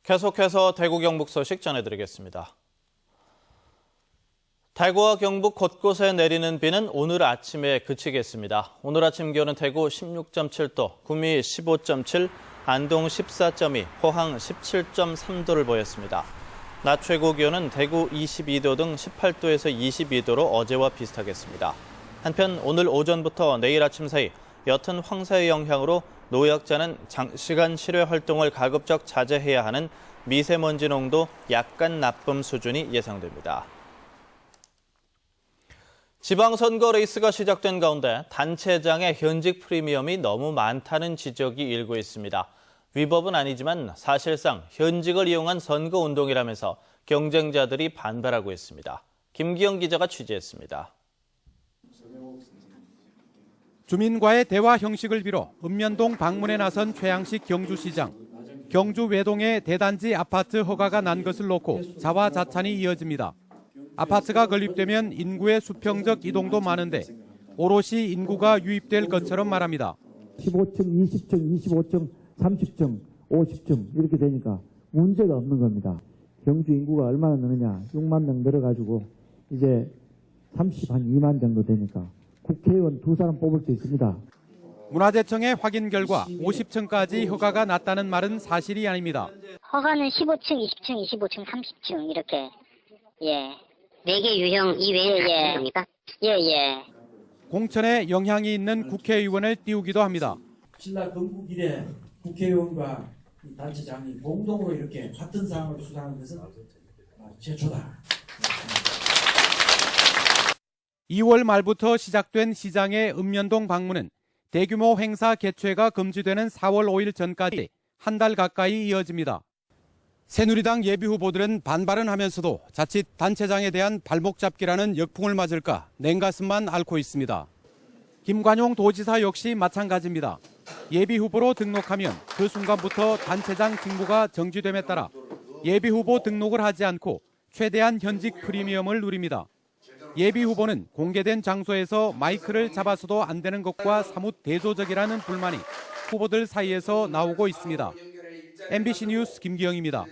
계속해서 대구 경북 소식 전해드리겠습니다. 대구와 경북 곳곳에 내리는 비는 오늘 아침에 그치겠습니다. 오늘 아침 기온은 대구 16.7도, 구미 15.7, 안동 14.2, 포항 17.3도를 보였습니다. 낮 최고 기온은 대구 22도 등 18도에서 22도로 어제와 비슷하겠습니다. 한편 오늘 오전부터 내일 아침 사이 옅은 황사의 영향으로 노약자는 장시간 실외 활동을 가급적 자제해야 하는 미세먼지 농도 약간 나쁨 수준이 예상됩니다. 지방선거 레이스가 시작된 가운데 단체장의 현직 프리미엄이 너무 많다는 지적이 일고 있습니다. 위법은 아니지만 사실상 현직을 이용한 선거운동이라면서 경쟁자들이 반발하고 있습니다. 김기영 기자가 취재했습니다. 주민과의 대화 형식을 비롯 읍면동 방문에 나선 최양식 경주시장. 경주 외동에 대단지 아파트 허가가 난 것을 놓고 자화자찬이 이어집니다. 아파트가 건립되면 인구의 수평적 이동도 많은데 오롯이 인구가 유입될 것처럼 말합니다. 15층, 20층, 25층, 30층, 50층 이렇게 되니까 문제가 없는 겁니다. 경주 인구가 얼마나 느느냐, 6만 명 늘어가지고 이제 2만 정도 되니까 국회의원 2사람 뽑을 수 있습니다. 문화재청의 확인 결과 50층까지 허가가 났다는 말은 사실이 아닙니다. 허가는 15층, 20층, 25층, 30층 이렇게 4개 유형 이외에 겁니까? 예. 공천에 영향이 있는 국회의원을 띄우기도 합니다. 신라 건국 이래 국회의원과 단체장이 공동으로 이렇게 같은 상을 수상하는 것은 최초다. 2월 말부터 시작된 시장의 읍면동 방문은 대규모 행사 개최가 금지되는 4월 5일 전까지 한 달 가까이 이어집니다. 새누리당 예비후보들은 반발은 하면서도 자칫 단체장에 대한 발목 잡기라는 역풍을 맞을까 냉가슴만 앓고 있습니다. 김관용 도지사 역시 마찬가지입니다. 예비후보로 등록하면 그 순간부터 단체장 직무가 정지됨에 따라 예비후보 등록을 하지 않고 최대한 현직 프리미엄을 누립니다. 예비후보는 공개된 장소에서 마이크를 잡아서도 안 되는 것과 사뭇 대조적이라는 불만이 후보들 사이에서 나오고 있습니다. MBC 뉴스 김기영입니다.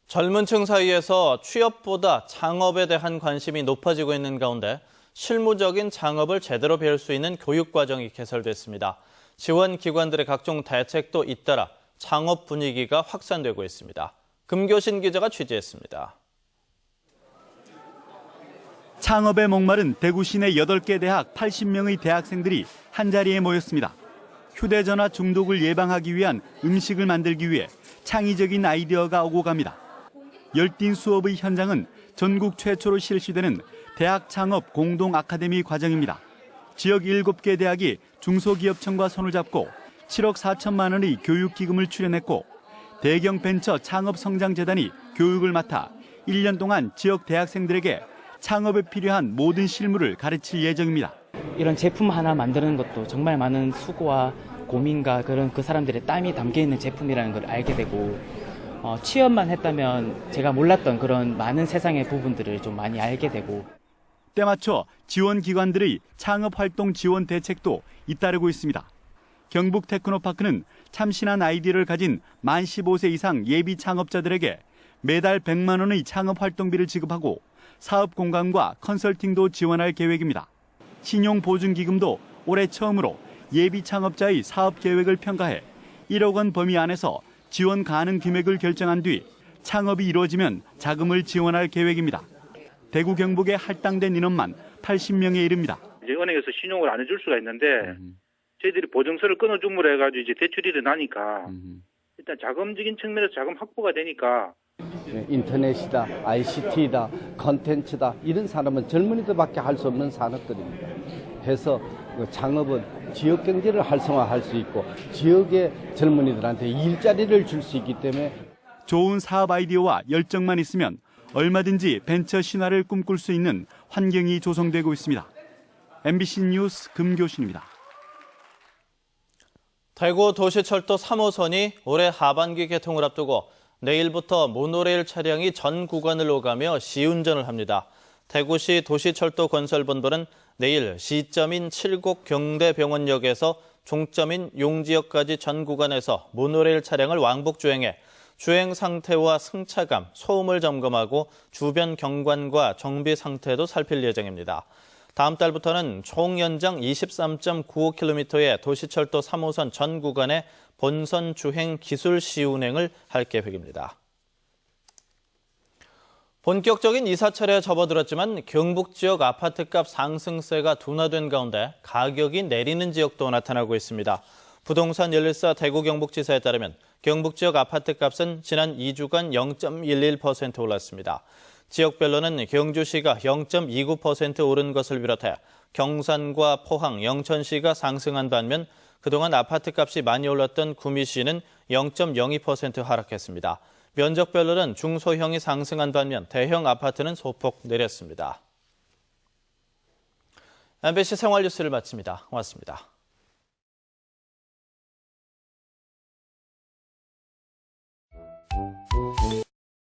젊은 층 사이에서 취업보다 창업에 대한 관심이 높아지고 있는 가운데 실무적인 창업을 제대로 배울 수 있는 교육과정이 개설됐습니다. 지원기관들의 각종 대책도 잇따라 창업 분위기가 확산되고 있습니다. 금교신 기자가 취재했습니다. 창업에 목마른 대구 시내 8개 대학 80명의 대학생들이 한자리에 모였습니다. 휴대전화 중독을 예방하기 위한 음식을 만들기 위해 창의적인 아이디어가 오고 갑니다. 열띤 수업의 현장은 전국 최초로 실시되는 대학 창업 공동 아카데미 과정입니다. 지역 7개 대학이 중소기업청과 손을 잡고 7억 4천만 원의 교육기금을 출연했고 대경 벤처 창업성장재단이 교육을 맡아 1년 동안 지역 대학생들에게 창업에 필요한 모든 실무를 가르칠 예정입니다. 이런 제품 하나 만드는 것도 정말 많은 수고와 고민과 그 사람들의 땀이 담겨 있는 제품이라는 걸 알게 되고 취업만 했다면 제가 몰랐던 그런 많은 세상의 부분들을 좀 많이 알게 되고 때맞춰 지원기관들의 창업활동 지원 대책도 잇따르고 있습니다. 경북 테크노파크는 참신한 아이디어를 가진 만 15세 이상 예비 창업자들에게 매달 100만 원의 창업활동비를 지급하고 사업 공간과 컨설팅도 지원할 계획입니다. 신용보증기금도 올해 처음으로 예비 창업자의 사업 계획을 평가해 1억 원 범위 안에서 지원 가능 금액을 결정한 뒤 창업이 이루어지면 자금을 지원할 계획입니다. 대구 경북에 할당된 인원만 80명에 이릅니다. 이제 은행에서 신용을 안 해줄 수가 있는데 저희들이 보증서를 끊어줌으로 해가지고 이제 대출이 일어나니까 일단 자금적인 측면에서 자금 확보가 되니까 인터넷이다, ICT다, 컨텐츠다 이런 산업은 젊은이들밖에 할 수 없는 산업들입니다. 해서 창업은 지역 경제를 활성화할 수 있고 지역의 젊은이들한테 일자리를 줄 수 있기 때문에 좋은 사업 아이디어와 열정만 있으면 얼마든지 벤처 신화를 꿈꿀 수 있는 환경이 조성되고 있습니다. MBC 뉴스 금교신입니다. 대구 도시철도 3호선이 올해 하반기 개통을 앞두고 내일부터 모노레일 차량이 전 구간을 오가며 시운전을 합니다. 대구시 도시철도건설본부는 내일 시점인 칠곡 경대병원역에서 종점인 용지역까지 전 구간에서 모노레일 차량을 왕복 주행해 주행 상태와 승차감, 소음을 점검하고 주변 경관과 정비 상태도 살필 예정입니다. 다음 달부터는 총 연장 23.95km의 도시철도 3호선 전 구간의 본선 주행 기술 시운행을 할 계획입니다. 본격적인 이사철에 접어들었지만 경북 지역 아파트값 상승세가 둔화된 가운데 가격이 내리는 지역도 나타나고 있습니다. 부동산 114 대구 경북지사에 따르면 경북 지역 아파트값은 지난 2주간 0.11% 올랐습니다. 지역별로는 경주시가 0.29% 오른 것을 비롯해 경산과 포항, 영천시가 상승한 반면 그동안 아파트값이 많이 올랐던 구미시는 0.02% 하락했습니다. 면적별로는 중소형이 상승한 반면 대형 아파트는 소폭 내렸습니다. MBC 생활뉴스를 마칩니다. 고맙습니다.